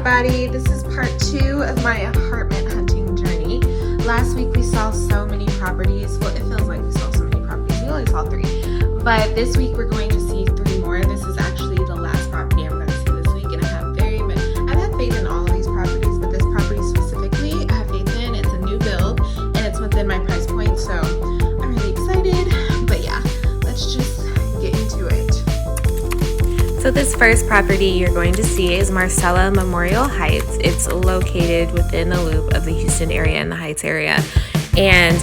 everybody. This is part 2 of my apartment hunting journey. Last week we saw so many properties. Well, it feels like we saw so many properties. We only saw 3. But this week we're going to see 3 more. This is actually the last property I'm going to see this week. And I've had faith in all of these properties, but this property specifically I have faith in. It's a new build and it's within my price point. So I'm really excited. But yeah, let's just get into it. So this first property you're going to see is Marcella Memorial Heights. It's located within the loop of the Houston area and the Heights area. And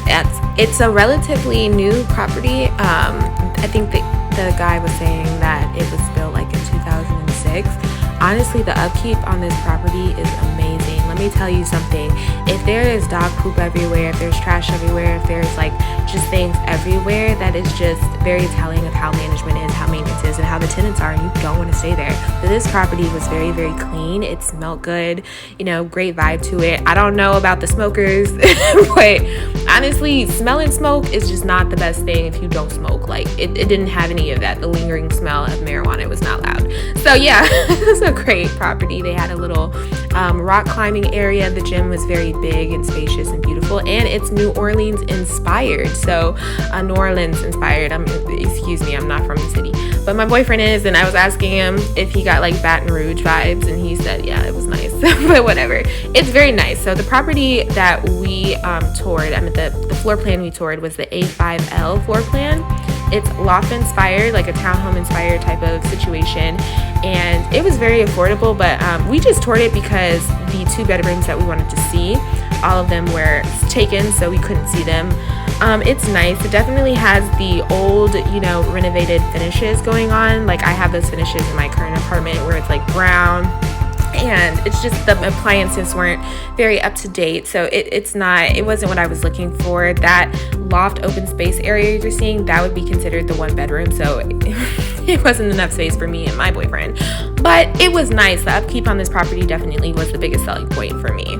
it's a relatively new property. I think the guy was saying that it was built like in 2006. Honestly, the upkeep on this property is amazing. Let me tell you something. If there is dog poop everywhere, if there's trash everywhere, if there's like just things everywhere, that is just very telling of how management is, how maintenance is, and how the tenants are, and you don't want to stay there. But this property was very, very clean. It smelled good, great vibe to it. I don't know about the smokers, but honestly, smelling smoke is just not the best thing if you don't smoke. Like, it didn't have any of that. The lingering smell of marijuana was not loud. So yeah, it was a great property. They had a little rock climbing area. The gym was very big and spacious and beautiful, and it's New Orleans inspired. So New Orleans inspired. Excuse me, I'm not from the city, but my boyfriend is, and I was asking him if he got like Baton Rouge vibes, and he said yeah, it was nice. But whatever, it's very nice. So the property that we toured, the floor plan we toured was the A5L floor plan. It's loft inspired, like a townhome inspired type of situation, and it was very affordable, but we just toured it because the 2 bedrooms that we wanted to see, all of them were taken, so we couldn't see them. It's nice. It definitely has the old, renovated finishes going on. Like, I have those finishes in my current apartment where it's like brown, and it's just the appliances weren't very up to date, so it wasn't what I was looking for. That loft open space area you're seeing, that would be considered the 1 bedroom, so it wasn't enough space for me and my boyfriend, but it was nice. The upkeep on this property definitely was the biggest selling point for me.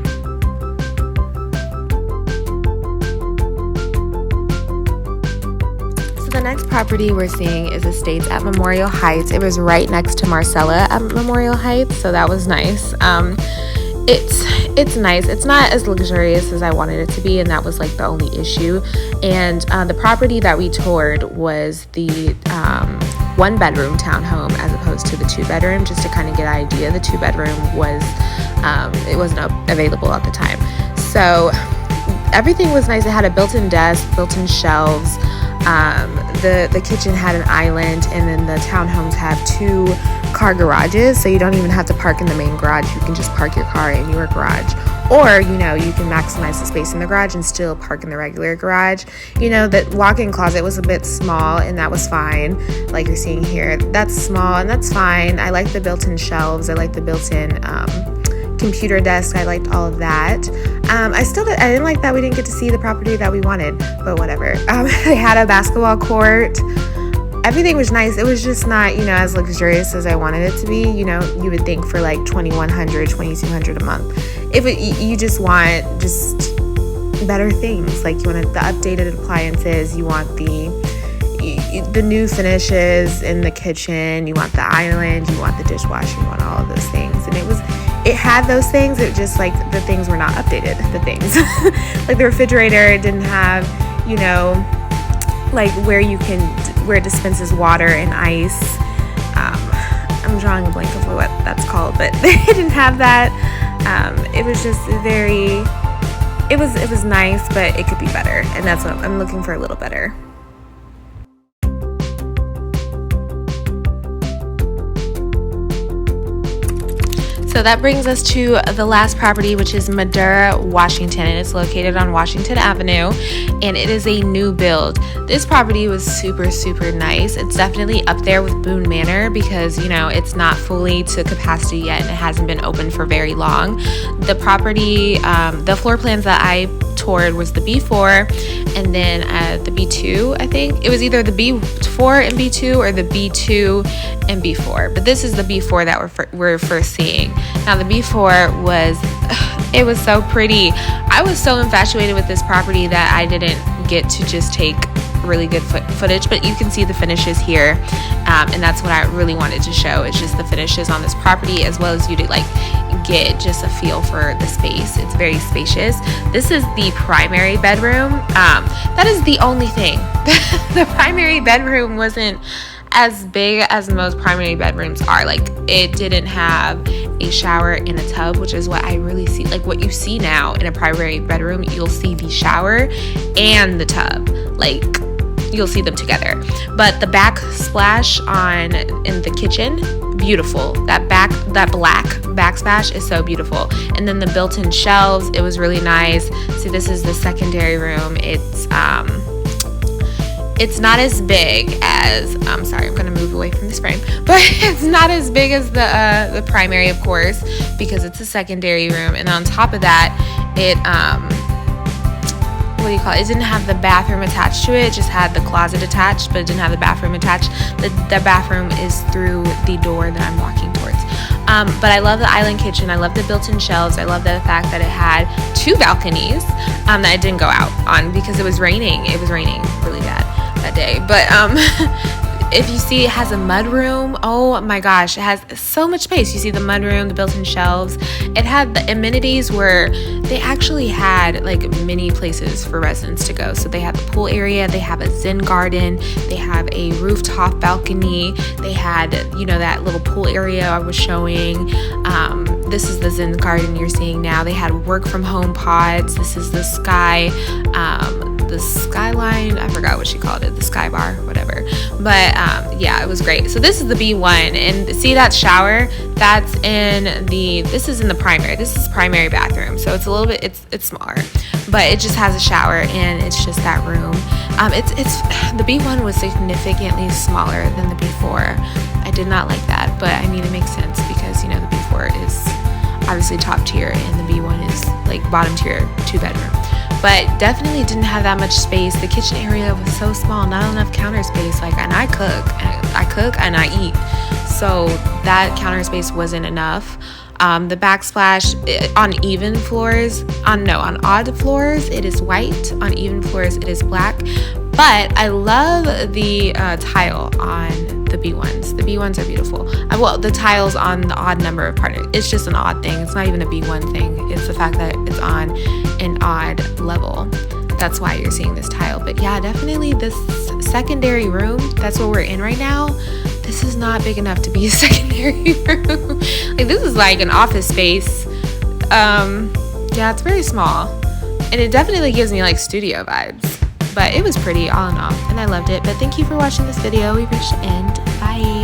The next property we're seeing is Estates at Memorial Heights. It was right next to Marcella at Memorial Heights, so that was nice. It's nice. It's not as luxurious as I wanted it to be, and that was like the only issue. And the property that we toured was the 1 bedroom townhome as opposed to the 2 bedroom, just to kind of get an idea. The 2 bedroom was it wasn't available at the time, so everything was nice. It had a built-in desk, built-in shelves. The kitchen had an island, and then the townhomes have 2 car garages, so you don't even have to park in the main garage. You can just park your car in your garage, or you can maximize the space in the garage and still park in the regular garage. The walk-in closet was a bit small, and that was fine. Like you're seeing here, that's small and that's fine. I like the built-in shelves. I like the built-in computer desk. I liked all of that. I didn't like that we didn't get to see the property that we wanted, but whatever. They had a basketball court. Everything was nice. It was just not, as luxurious as I wanted it to be. You would think for like $2,100, $2,200 a month. You just want just better things. Like, you want the updated appliances. You want the new finishes in the kitchen. You want the island. You want the dishwasher. You want all of those things. And it had those things. It just, like, the things were not updated. The things like the refrigerator didn't have, like where it dispenses water and ice. I'm drawing a blank of what that's called, but they didn't have that. It was just it was nice, but it could be better, and that's what I'm looking for, a little better. So that brings us to the last property, which is Modera, Washington, and it's located on Washington Avenue, and it is a new build. This property was super, super nice. It's definitely up there with Boone Manor because, it's not fully to capacity yet, and it hasn't been open for very long. The property, the floor plans that I toured was the B4 and then the B2, I think. It was either the B4 and B2 or the B2 and B4, but this is the B4 that we're first seeing. Now the B4 was so pretty. I was so infatuated with this property that I didn't get to just take really good footage, but you can see the finishes here, and that's what I really wanted to show. It's just the finishes on this property, as well as you to like get just a feel for the space. It's very spacious. This is the primary bedroom. That is the only thing. The primary bedroom wasn't as big as most primary bedrooms are. Like, it didn't have a shower and a tub, which is what I really see. Like, what you see now in a primary bedroom, you'll see the shower and the tub. Like, you'll see them together. But the backsplash in the kitchen, beautiful. That black backsplash is so beautiful. And then the built-in shelves, it was really nice. See, this is the secondary room. It's not as big as, I'm sorry, I'm gonna move away from this frame, but it's not as big as the primary, of course, because it's a secondary room. And on top of that, it, what do you call it? It didn't have the bathroom attached to it. It just had the closet attached, but it didn't have the bathroom attached. The bathroom is through the door that I'm walking towards. But I love the island kitchen. I love the built-in shelves. I love the fact that it had 2 balconies that I didn't go out on because it was raining. It was raining really bad that day. But if you see, it has a mud room. Oh my gosh, it has so much space. You see the mud room, the built-in shelves. It had the amenities where they actually had like many places for residents to go. So they have a pool area, they have a zen garden, they have a rooftop balcony, they had, you know, that little pool area I was showing. This is the zen garden you're seeing now. They had work from home pods. This is the skyline, I forgot what she called it, the sky bar, whatever. But yeah, it was great. So this is the B1, and see that shower? That's this is in the primary. This is primary bathroom, so it's a little bit, it's smaller, but it just has a shower and it's just that room. The B1 was significantly smaller than the B4. I did not like that, but I mean, it makes sense because, you know, the B4 is obviously top tier and the B1 is like bottom tier, 2-bedroom. But definitely didn't have that much space. The kitchen area was so small, not enough counter space. Like, and I cook and I eat. So that counter space wasn't enough. The backsplash on odd floors, it is white. On even floors, it is black. But I love the tile on the B1s. The B1s are beautiful. Well, the tiles on the odd number of partners. It's just an odd thing. It's not even a B1 thing. It's the fact that it's on an odd level. That's why you're seeing this tile. But yeah, definitely this secondary room, that's what we're in right now. This is not big enough to be a secondary room. Like, this is like an office space. Yeah, it's very small. And it definitely gives me like studio vibes. But it was pretty all in all, and I loved it. But thank you for watching this video. We reached the end. Bye.